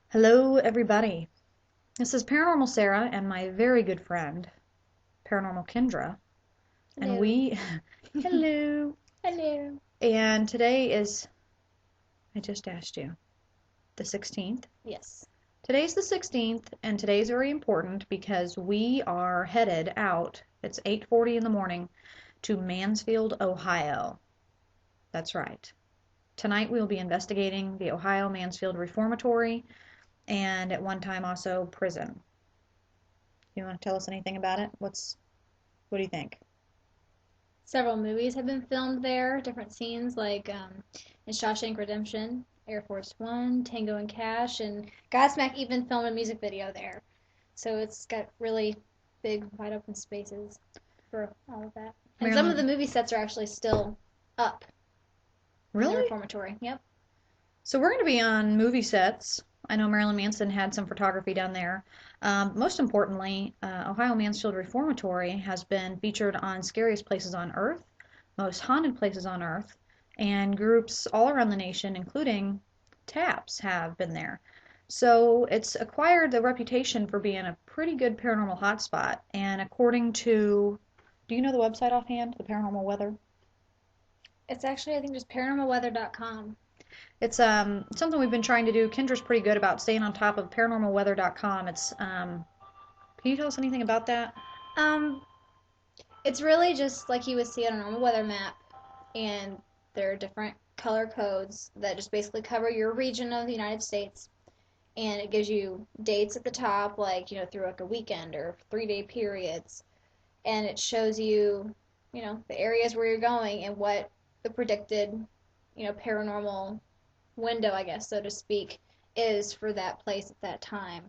Hello, everybody. This is Paranormal Sarah and my very good friend, Paranormal Kendra. And Hello. hello. Hello. And today is, I just asked you, the 16th. Yes. Today's the 16th, and today's very important because we are headed out. It's 8:40 in the morning to Mansfield, Ohio. That's right. Tonight we will be investigating the Ohio Mansfield Reformatory and at one time also prison. You want to tell us anything about it? What do you think? Several movies have been filmed there, different scenes like in Shawshank Redemption, Air Force One, Tango and Cash, and Godsmack even filmed a music video there. So it's got really big, wide open spaces for all of that. And some of the Marilyn, movie sets are actually still up in the really? reformatory. Yep. So we're going to be on movie sets. I know Marilyn Manson had some photography done there. Most importantly, Ohio Mansfield Reformatory has been featured on Scariest Places on Earth, Most Haunted Places on Earth, and groups all around the nation, including TAPS, have been there. So it's acquired the reputation for being a pretty good paranormal hotspot. And according to, do you know the website offhand, the Paranormal Weather? It's actually, I think, just paranormalweather.com. It's something we've been trying to do. Kendra's pretty good about staying on top of paranormalweather.com. It's can you tell us anything about that? Um, it's really just like you would see on a normal weather map, and there are different color codes that just basically cover your region of the United States, and it gives you dates at the top, like through like a weekend or 3-day periods, and it shows you the areas where you're going and what the predicted paranormal window, I guess, so to speak, is for that place at that time.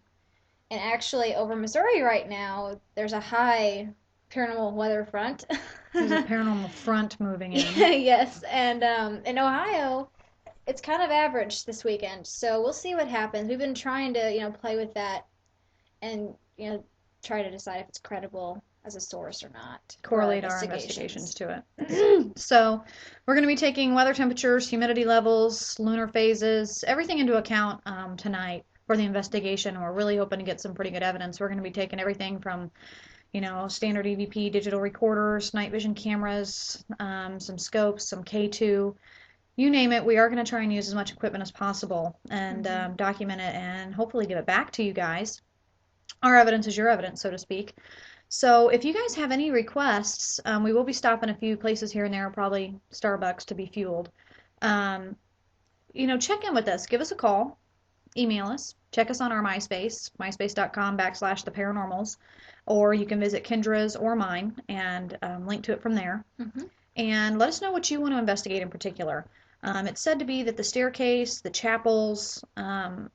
And actually, over Missouri right now, there's a high paranormal weather front. There's a paranormal front moving in. Yes, and in Ohio, it's kind of average this weekend, so we'll see what happens. We've been trying to, play with that and, try to decide if it's credible as a source or not for our Correlate our investigations investigations. to it. So we're going to be taking weather temperatures, humidity levels, lunar phases, everything into account tonight for the investigation. And we're really hoping to get some pretty good evidence. We're going to be taking everything from standard EVP digital recorders, night vision cameras, some scopes, some K2, you name it. We are going to try and use as much equipment as possible and document it and hopefully give it back to you guys. Our evidence is your evidence, so to speak. So if you guys have any requests, we will be stopping a few places here and there, probably Starbucks to be fueled. Um, check in with us. Give us a call. Email us. Check us on our MySpace, myspace.com/the paranormals. Or you can visit Kendra's or mine and link to it from there. Mm-hmm. And let us know what you want to investigate in particular. It's said to be that the staircase, the chapels, the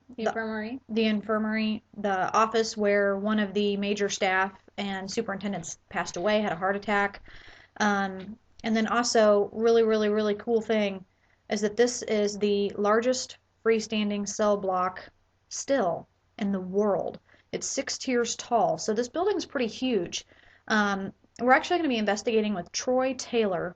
infirmary, the office where one of the major staff and superintendents passed away, had a heart attack. And then also, really, really, really cool thing is that this is the largest freestanding cell block still in the world. It's 6 tiers tall, so this building's pretty huge. We're actually going to be investigating with Troy Taylor.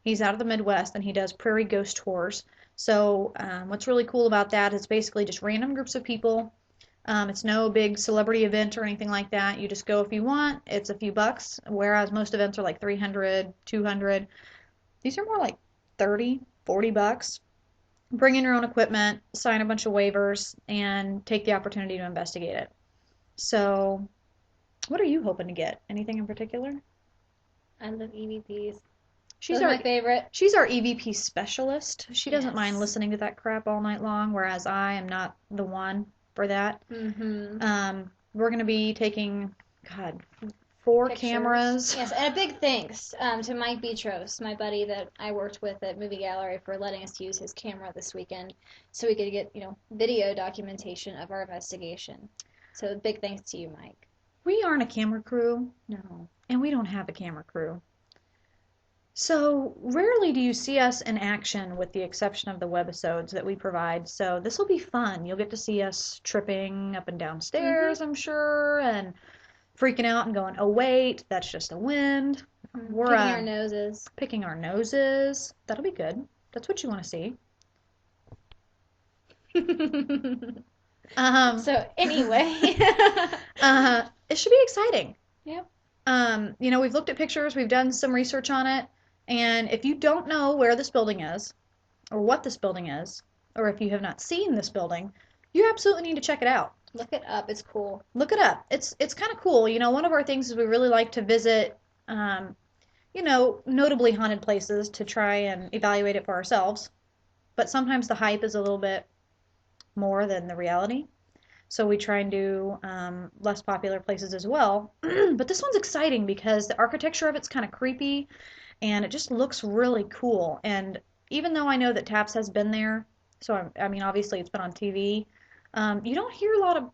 He's out of the Midwest and he does prairie ghost tours. So what's really cool about that is basically just random groups of people. It's no big celebrity event or anything like that. You just go if you want. It's a few bucks, whereas most events are like 300, 200. These are more like 30, 40 bucks. Bring in your own equipment, sign a bunch of waivers, and take the opportunity to investigate it. So, what are you hoping to get? Anything in particular? I love EVPs. She's Those are our my favorite. she's our EVP specialist. She doesn't mind Yes. listening to that crap all night long, whereas I am not the one for that. Mm-hmm. We're gonna be taking, God, 4 Pictures. cameras. Yes, and a big thanks to Mike Betros, my buddy that I worked with at Movie Gallery, for letting us use his camera this weekend so we could get, video documentation of our investigation. So big thanks to you, Mike. We aren't a camera crew, No. and we don't have a camera crew. So rarely do you see us in action with the exception of the webisodes that we provide. So this will be fun. You'll get to see us tripping up and down stairs, I'm sure, and freaking out and going, oh wait, that's just the wind. We're Picking our noses. picking our noses. That'll be good. That's what you want to see. So anyway, it should be exciting. Yep. We've looked at pictures, we've done some research on it, and if you don't know where this building is, or what this building is, or if you have not seen this building, you absolutely need to check it out. Look it up. It's cool. Look it up. It's kind of cool. One of our things is we really like to visit, notably haunted places to try and evaluate it for ourselves. But sometimes the hype is a little bit more than the reality. So we try and do less popular places as well. But this one's exciting because the architecture of it's kind of creepy and it just looks really cool. And even though I know that Taps has been there, so I mean, obviously it's been on TV, you don't hear a lot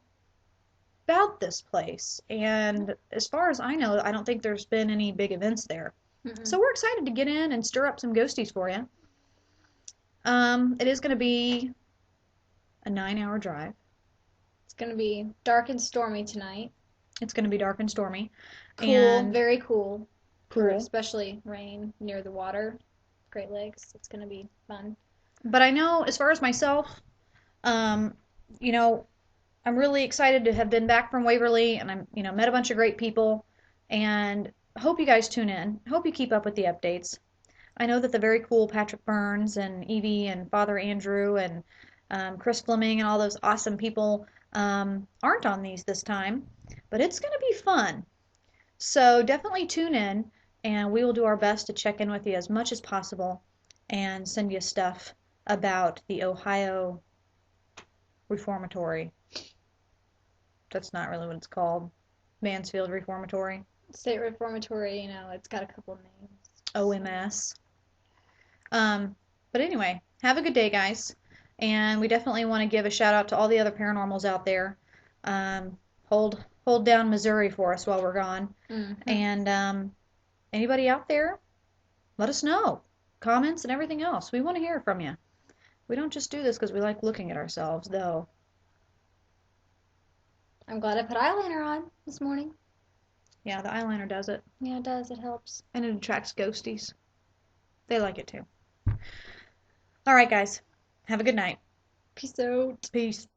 about this place. And as far as I know, I don't think there's been any big events there. Mm-mm. So we're excited to get in and stir up some ghosties for you. It is going to be a 9-hour drive. It's going to be dark and stormy tonight. It's going to be dark and stormy. Cool, and very cool. Cool. Especially rain near the water, Great Lakes. It's going to be fun. But I know, as far as myself, I'm really excited to have been back from Waverly, and I'm, met a bunch of great people, and hope you guys tune in. Hope you keep up with the updates. I know that the very cool Patrick Burns and Evie and Father Andrew and Chris Fleming and all those awesome people aren't on these this time, but it's going to be fun. So definitely tune in, and we will do our best to check in with you as much as possible and send you stuff about the Ohio Reformatory. That's not really what it's called. Mansfield Reformatory. State Reformatory, it's got a couple names. OMS. But anyway, have a good day, guys. And we definitely want to give a shout out to all the other paranormals out there. Hold down Missouri for us while we're gone. Mm-hmm. And anybody out there, let us know. Comments and everything else. We want to hear from you. We don't just do this because we like looking at ourselves, though. I'm glad I put eyeliner on this morning. Yeah, the eyeliner does it. Yeah, it does. It helps. And it attracts ghosties. They like it too. All right, guys. Have a good night. Peace out. Peace.